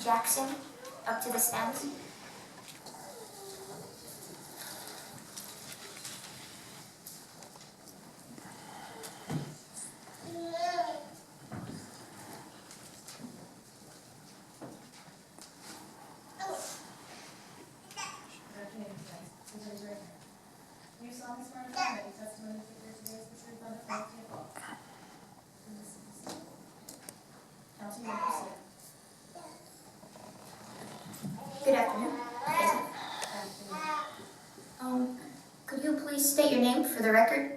Jackson up to the stands? Good afternoon. Could you please state your name for the record?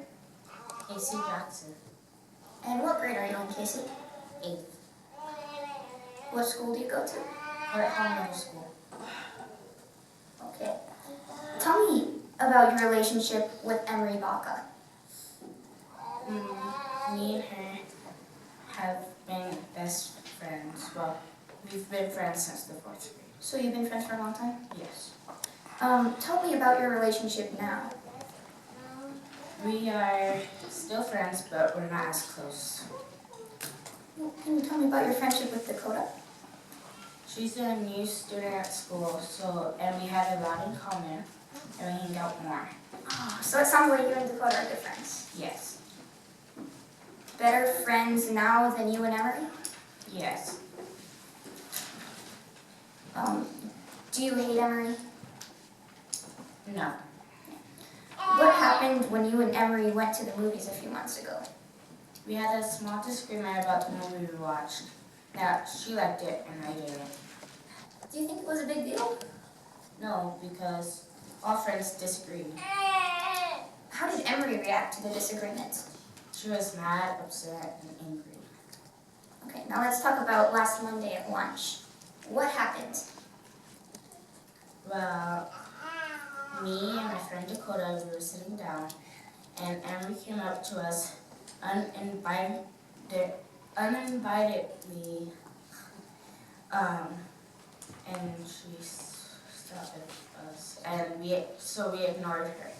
Casey Jackson, And what grade are you in, Casey? 8th, What school do you go to? Hall Middle School. Okay. Tell me about your relationship with Emery Baca. Me and her have been best friends. Well, we've been friends since the 4th grade. So you've been friends for a long time? Yes. Tell me about your relationship now. We are still friends, but we're not as close. Well, can you tell me about your friendship with Dakota? She's a new student at school, and we had a lot in common, and we hang out more. Oh, so it sounds like you and Dakota are good friends. Yes. Better friends now than you and Emery? Yes. Do you hate Emery? No. What happened when you and Emery went to the movies a few months ago? We had a small disagreement about the movie we watched. Now, she liked it, and I didn't. Do you think it was a big deal? No, because all friends disagreed. How did Emery react to the disagreement? She was mad, upset, and angry. Okay, now let's talk about last Monday at lunch. What happened? Well, me and my friend Dakota, we were sitting down, and Emery came up to us uninvitedly, and she stopped us, and we ignored her.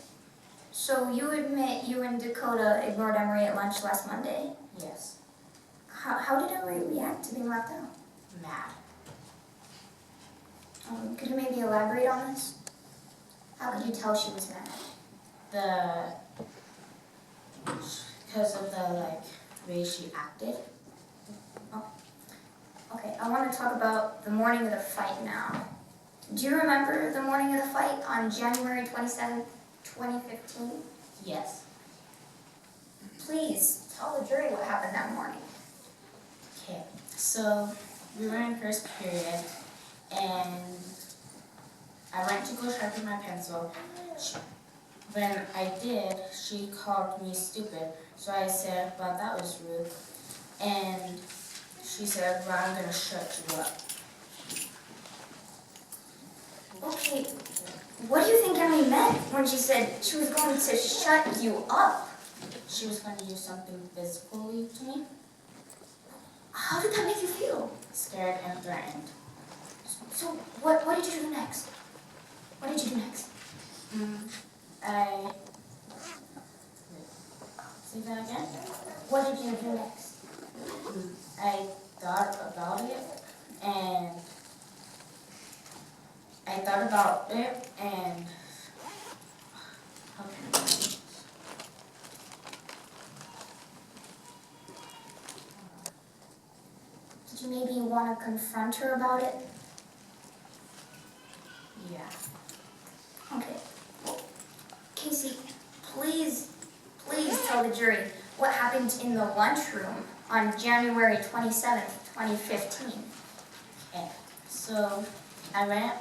So you admit you and Dakota ignored Emery at lunch last Monday? Yes. How did Emery react to being left out? Mad. Could you maybe elaborate on this? How could you tell she was mad? Because of the way she acted. Oh. Okay, I want to talk about the morning of the fight now. Do you remember the morning of the fight on January 27th, 2015? Yes. Please, tell the jury what happened that morning. Okay, so we were in first period, and I went to go sharpen my pencil. When I did, she called me stupid. So I said, well, that was rude. And she said, well, I'm going to shut you up. Okay, what do you think Emily meant when she said she was going to shut you up? She was going to do something physically to me. How did that make you feel? Scared and threatened. So what did you do next? What did you do next? Say that again? What did you do next? I thought about it, and Did you maybe want to confront her about it? yeah. Okay. Casey, please tell the jury what happened in the lunchroom on January 27th, 2015. Okay. So I went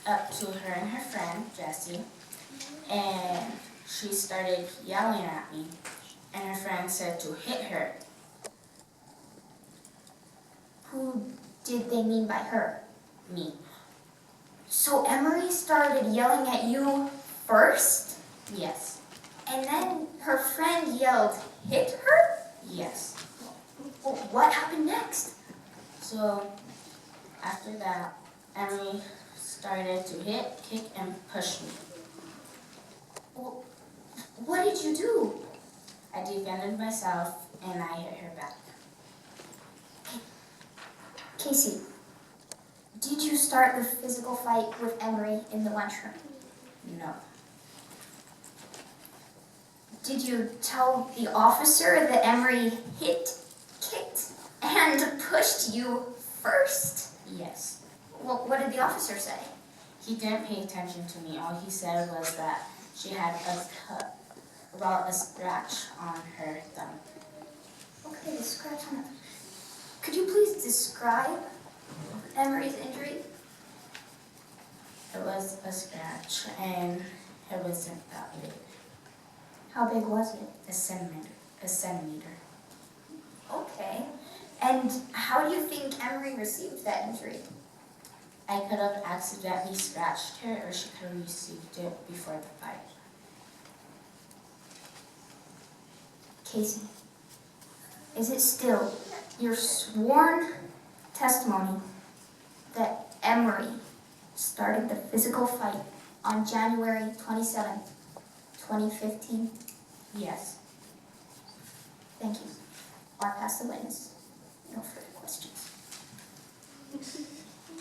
up to her and her friend, Jessie, and she started yelling at me, and her friend said to hit her. Who did they mean by her? Me. So Emery started yelling at you first? Yes. And then her friend yelled, hit her? Yes. Well, what happened next? So after that, Emily started to hit, kick, and push me. Well, what did you do? I defended myself, and I hit her back. Casey, Did you start the physical fight with Emery in the lunchroom? No. Did you tell the officer that Emery hit, kicked, and pushed you first? Yes. Well, what did the officer say? He didn't pay attention to me. All he said was that she had a scratch on her thumb. Okay, the scratch on it. Could you please describe Emery's injury? It was a scratch, and it wasn't that big. How big was it? A centimeter. Okay. And how do you think Emery received that injury? I could have accidentally scratched her, or she could have received it before the fight. Casey, is it still your sworn testimony that Emery started the physical fight on January 27th, 2015? Yes. Thank you. I'll pass the witness. No further questions.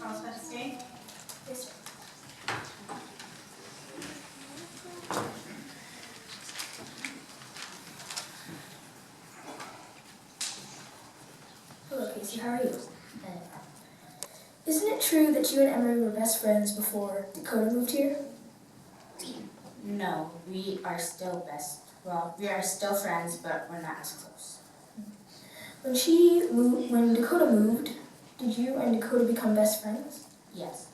All set to stay? Yes, sir. Hello, Casey. How are you? Uh, Isn't it true that you and Emery were best friends before Dakota moved here? No, we are still we are still friends, but we're not as close. When Dakota moved, did you and Dakota become best friends? Yes.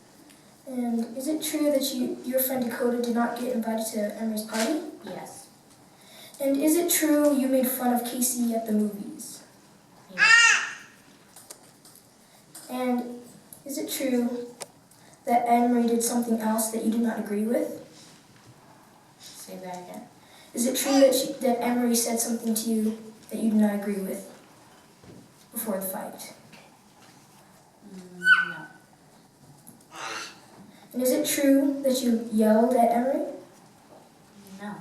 And is it true that your friend Dakota did not get invited to Emery's party? Yes. And is it true you made fun of Casey at the movies? Yes. And is it true that Emery did something else that you did not agree with? Say that again. Is it true that Emery said something to you that you did not agree with before the fight? No. And is it true that you yelled at Emery? No.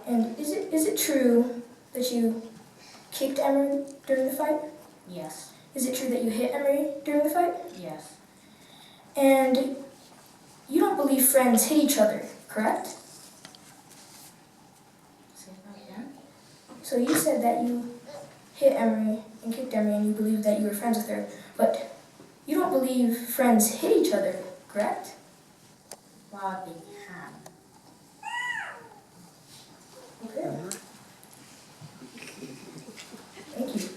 And is it true that you kicked Emery during the fight? Yes. Is it true that you hit Emery during the fight? Yes. And you don't believe friends hit each other, correct? Say that again. So you said that you hit Emery and kicked Emery and you believed that you were friends with her, but you don't believe friends hit each other, correct? Well, they can. Okay. Thank you.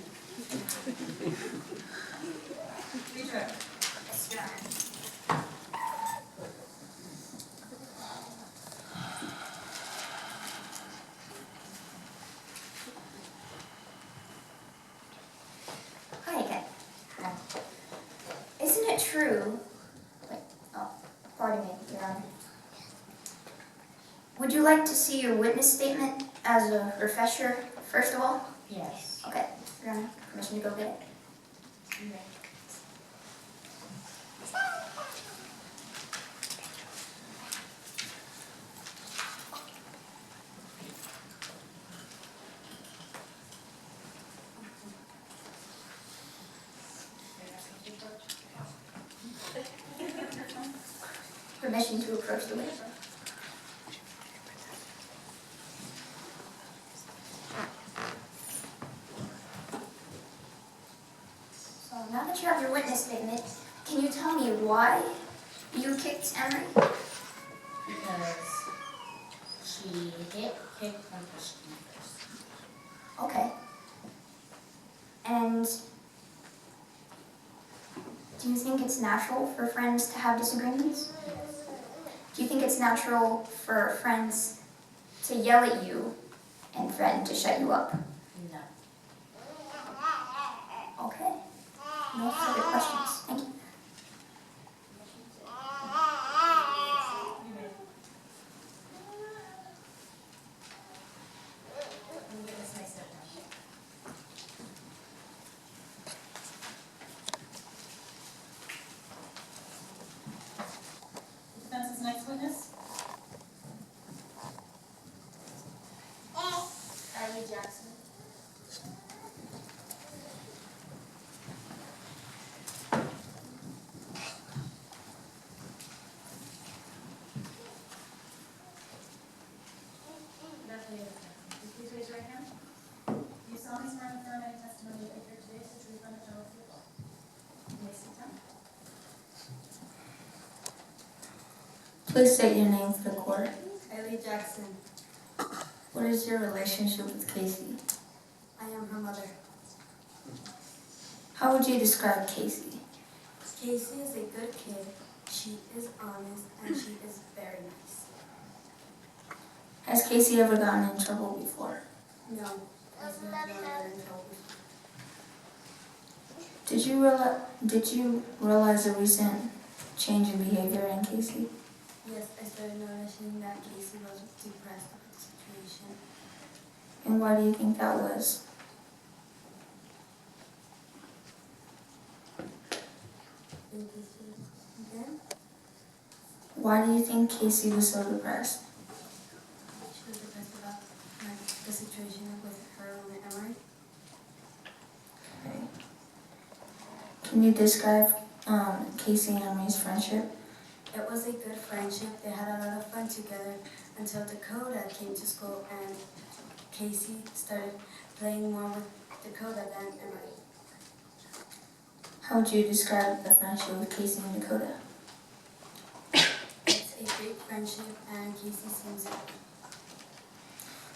Deidre. Hi again. Hi. Isn't it true? Wait, oh, pardon me, Your Honor. Would you like to see your witness statement as a refresher, first of all? Yes. Okay, Your Honor, permission to go get it? Permission to approach the witness. So now that you have your witness statement, can you tell me why you kicked Emery? Because she hit, kicked, and pushed me first. Okay. And do you think it's natural for friends to have disagreements? Yes. Do you think it's natural for friends to yell at you and threaten to shut you up? No. Okay. No further questions. Thank you. Defense's next witness? Jackson. Please state your name for the court. Ellie Jackson. What is your relationship with Casey? I am her mother. How would you describe Casey? Casey is a good kid. She is honest and she is very nice. Has Casey ever gotten in trouble before? No, Casey has never been in trouble. Did you realize a recent change in behavior in Casey? Yes, I started noticing that Casey was depressed with the situation. And why do you think that was? Then Why do you think Casey was so depressed? she was depressed about the situation with her and Emery. Okay. Can you describe Casey and Emery's friendship? It was a good friendship. They had a lot of fun together until Dakota came to school and Casey started playing more with Dakota than Emery. How would you describe the friendship with Casey and Dakota? It's a great friendship and Casey seems happy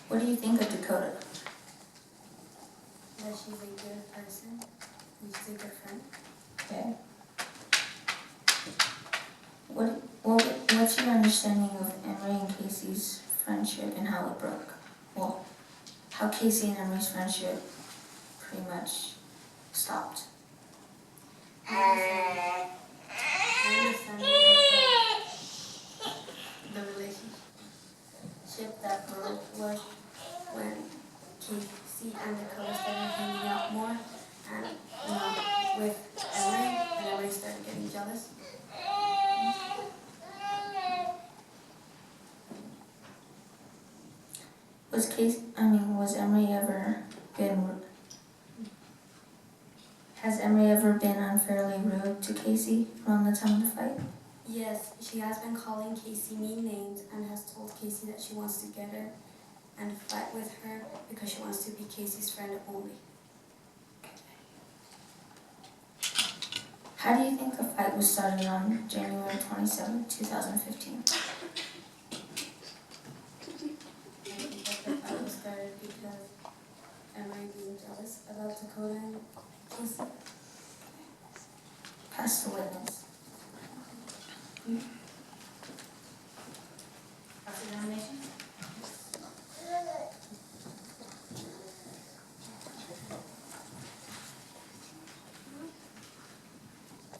What do you think of Dakota? that she's a good person and she's a good friend. Okay. What's your understanding of Emery and Casey's friendship and how it broke? Well, how Casey and Emery's friendship pretty much stopped. My understanding of the relationship that broke was when Casey and Dakota started hanging out more and with Emery and Emery started getting jealous. Has Emery ever been unfairly rude to Casey around the time of the fight? Yes, she has been calling Casey mean names and has told Casey that she wants to get her and fight with her because she wants to be Casey's friend only. How do you think the fight was started on January 27, 2015? I think that the fight was started because Emery being jealous about Dakota and Casey. Pass the witness. Cross-examination?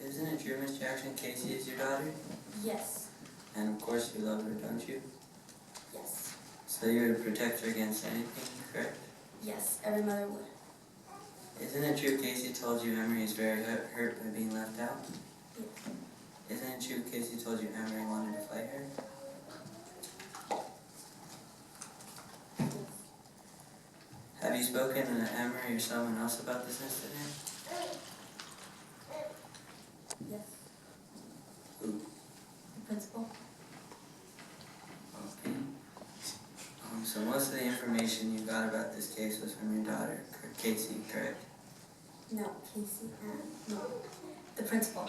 Isn't it true, Miss Jackson, Casey is your daughter? Yes, And of course you love her, don't you? yes, So you would protect her against anything, correct? yes, every mother would. Isn't it true Casey told you Emery is very hurt by being left out? Yes. Isn't it true Casey told you Emery wanted to fight her? Have you spoken to Emery or someone else about this incident? Yes. Who? The principal? Okay. So most of the information you got about this case was from your daughter, Casey, correct? No, Casey and no, the principal.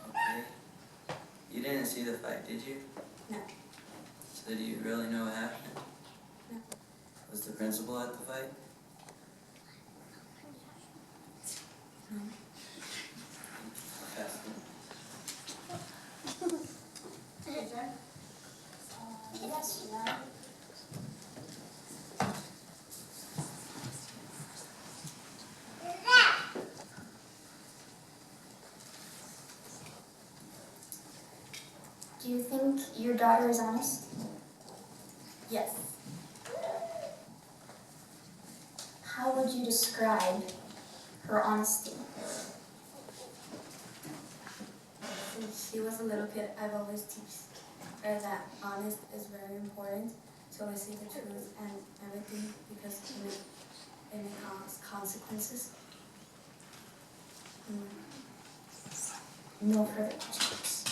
Okay. You didn't see the fight, did you? No. So do you really know what happened? No. Was the principal at the fight? No. Pass it. Yes, Your Honor. Do you think your daughter is honest? Yes. How would you describe her honesty? Since she was a little kid, I've always taught her that honest is very important to always say the truth and everything because it may cause consequences. No further questions.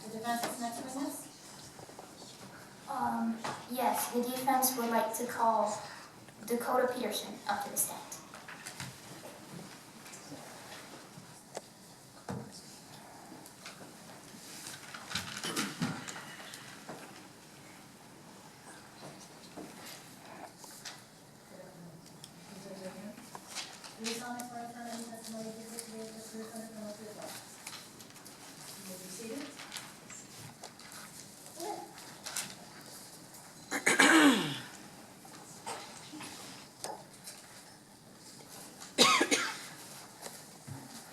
The defense's next witness? Yes, the defense would like to call Dakota Peterson up to the stand. Do you solemnly swear to affirm any testimony you give today is the truth and the truth as well? You may be seated.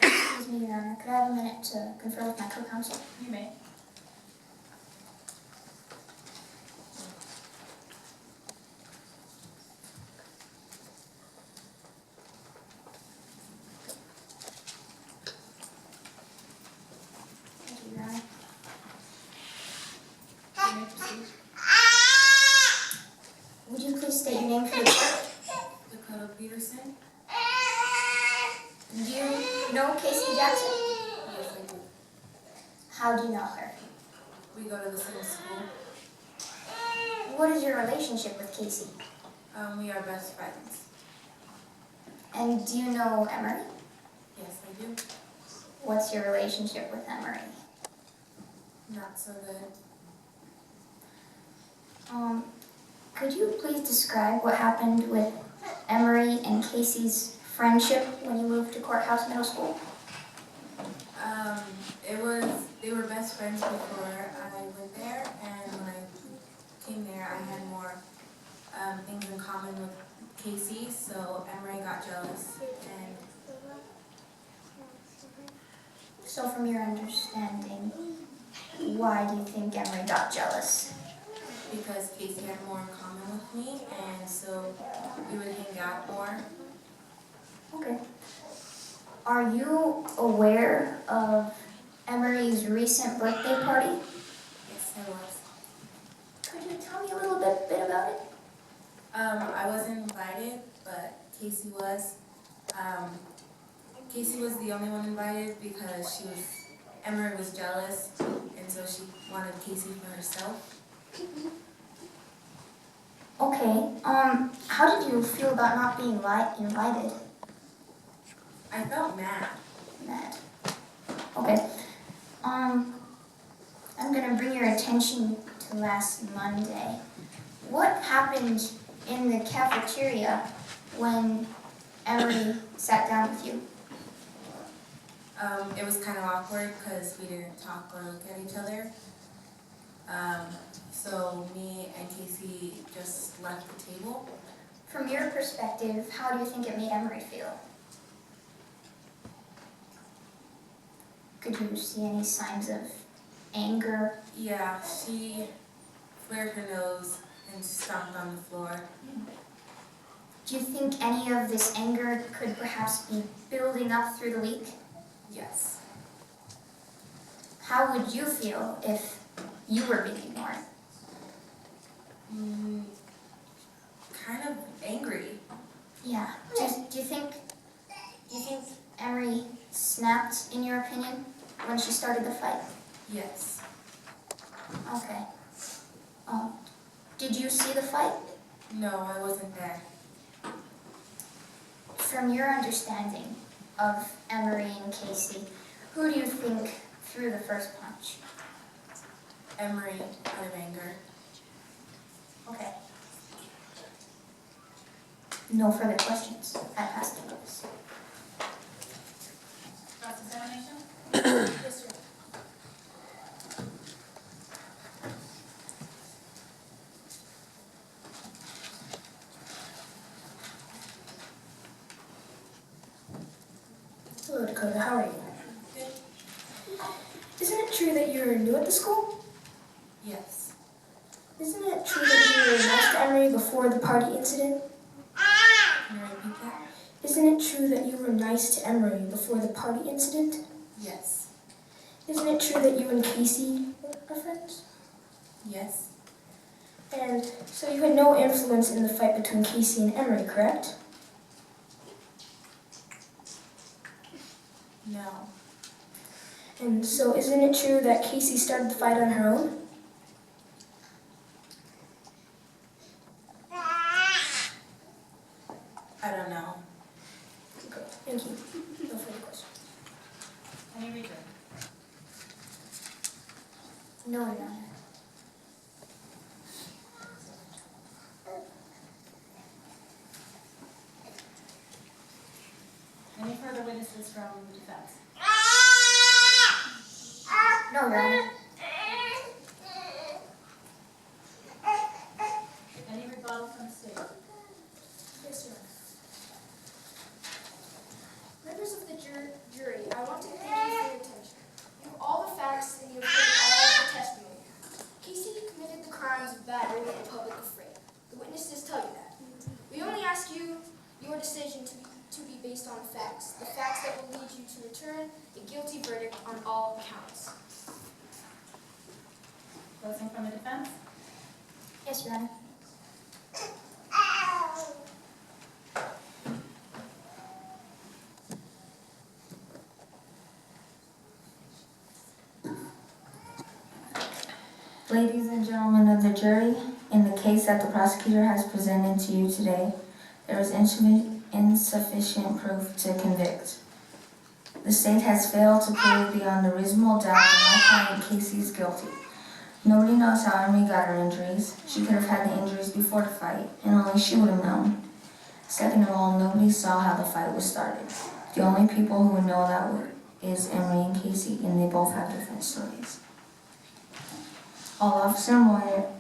Excuse me, Your Honor, could I have a minute to confer with my co-counsel? You may. Thank you, Your Honor. You may proceed. Would you please state your name for the record? Dakota Peterson? Do you know Casey Jackson? Yes, I do. How do you know her? We go to the same school. What is your relationship with Casey? We are best friends. And do you know Emery? Yes, I do. What's your relationship with Emery? Not so good. Could you please describe what happened with Emery and Casey's friendship when you moved to Courthouse Middle School? They were best friends before I went there, and when I came there, I had more things in common with Casey, so Emery got jealous, and So from your understanding, why do you think Emery got jealous? because Casey had more in common with me, and so we would hang out more. Okay. Are you aware of Emery's recent birthday party? Yes, I was. Could you tell me a little bit about it? I wasn't invited, but Casey was. Casey was the only one invited because Emery was jealous, and so she wanted Casey for herself. Okay, how did you feel about not being invited? I felt mad. Mad. Okay, I'm gonna bring your attention to last Monday. What happened in the cafeteria when Emery sat down with you? It was kind of awkward because we didn't talk or look at each other. So me and Casey just left the table. From your perspective, how do you think it made Emery feel? Could you see any signs of anger? Yeah, she flared her nose and stomped on the floor. Do you think any of this anger could perhaps be building up through the week? Yes. How would you feel if you were being ignored? Kind of angry. Yeah. Do you think Emery snapped, in your opinion, when she started the fight? Yes. Okay. Did you see the fight? No, I wasn't there. From your understanding of Emery and Casey, who do you think threw the first punch? Emery out of anger. Okay. No further questions. I pass the notice. Cross-examination? Yes, sir. Hello, Dakota. How are you? Good. Isn't it true that you're new at the school? Yes. Isn't it true that you were nice to Emery before the party incident? Can you repeat that? Isn't it true that you were nice to Emery before the party incident? Yes. Isn't it true that you and Casey are friends? Yes. And so you had no influence in the fight between Casey and Emery, correct? No. And so isn't it true that Casey started the fight on her own? witnesses from the defense? No, Your Honor. Any rebuttal from the state? Yes, Your Honor. Members of the jury, I want to thank you for your attention. You have all the facts and you have heard all of the testimony. Casey committed the crimes of battery and public affray. The witnesses tell you that. We only ask you your decision to be based on facts, the facts that will lead you to return a guilty verdict on all counts. Closing from the defense? Yes, Your Honor. Ladies and gentlemen of the jury, in the case that the prosecutor has presented to you today, there is insufficient proof to convict. The state has failed to prove beyond a reasonable doubt that my client Casey is guilty. Nobody knows how Emily got her injuries. She could have had the injuries before the fight, and only she would have known. Second of all, nobody saw how the fight was started. The only people who would know that is Emily and Casey, and they both have different stories. All Officer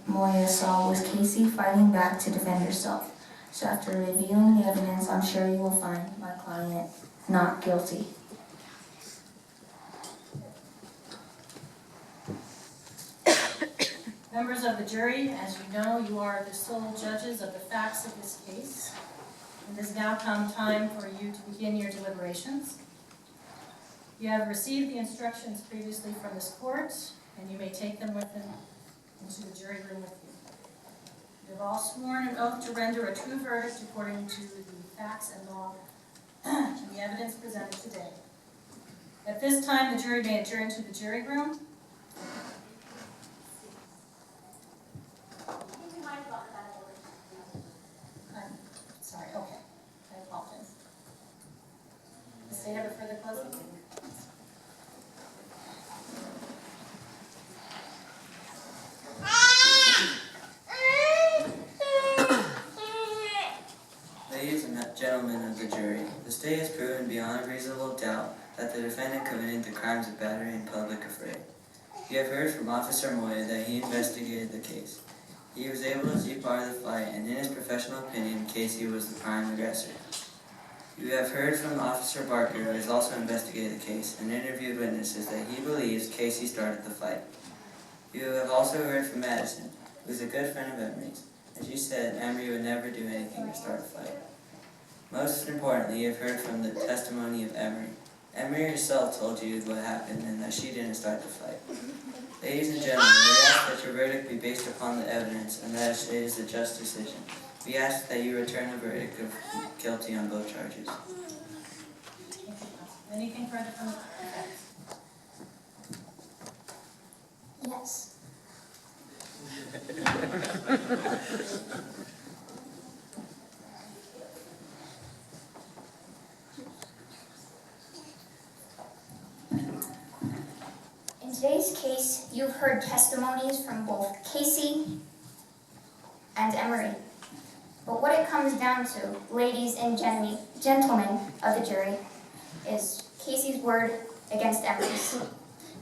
Moya saw was Casey fighting back to defend herself. So after reviewing the evidence, I'm sure you will find my client not guilty. Members of the jury, as you know, you are the sole judges of the facts of this case. It has now come time for you to begin your deliberations. You have received the instructions previously from this court, and you may take them with them into the jury room with you. You have all sworn an oath to render a true verdict according to the facts and law and the evidence presented today. At this time, the jury may adjourn to the jury room. Sorry, okay. I apologize. Does the state have a further closing? Ladies and gentlemen of the jury, the state has proven beyond a reasonable doubt that the defendant committed the crimes of battery and public affray. You have heard from Officer Moya that he investigated the case. He was able to see part of the fight, and in his professional opinion, Casey was the prime aggressor. You have heard from Officer Barker, who has also investigated the case and interviewed witnesses, that he believes Casey started the fight. You have also heard from Madison, who is a good friend of Emery's, and she said Emery would never do anything to start a fight. Most importantly, you have heard from the testimony of Emery. Emery herself told you what happened and that she didn't start the fight. Ladies and gentlemen, we ask that your verdict be based upon the evidence and that it is a just decision. We ask that you return a verdict of guilty on both charges. Anything further from the defense? Yes. In today's case, you've heard testimonies from both Casey and Emery. But what it comes down to, ladies and gentlemen of the jury, is Casey's word against Emery's.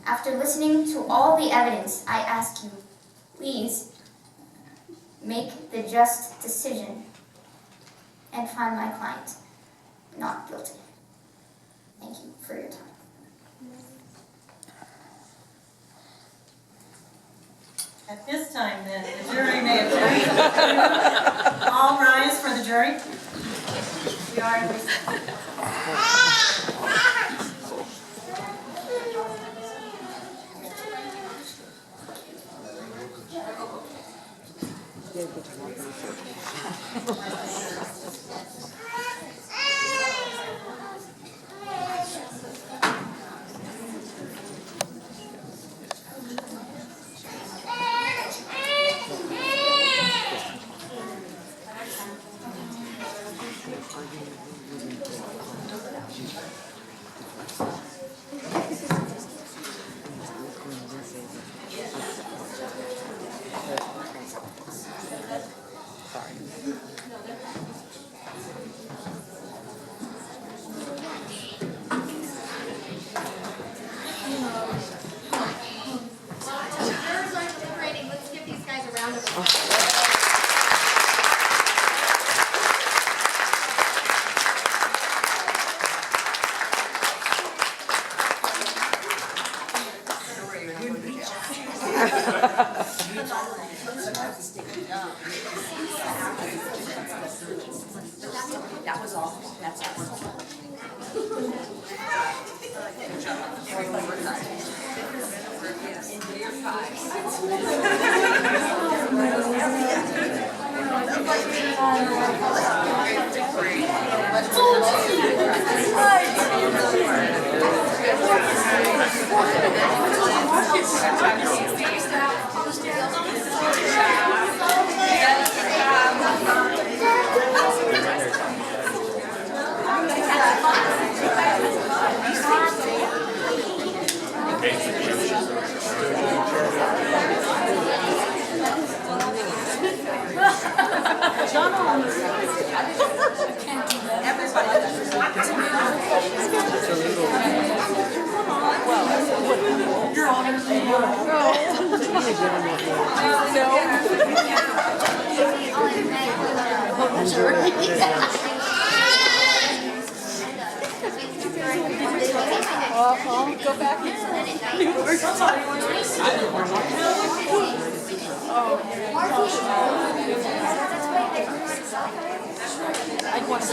After listening to all the evidence, I ask you, please make the just decision and find my client not guilty. Thank you for your time. At this time, then, the jury may adjourn. All rise for the jury. We are in recess. That was all. That's all. I'll go back. I'd want to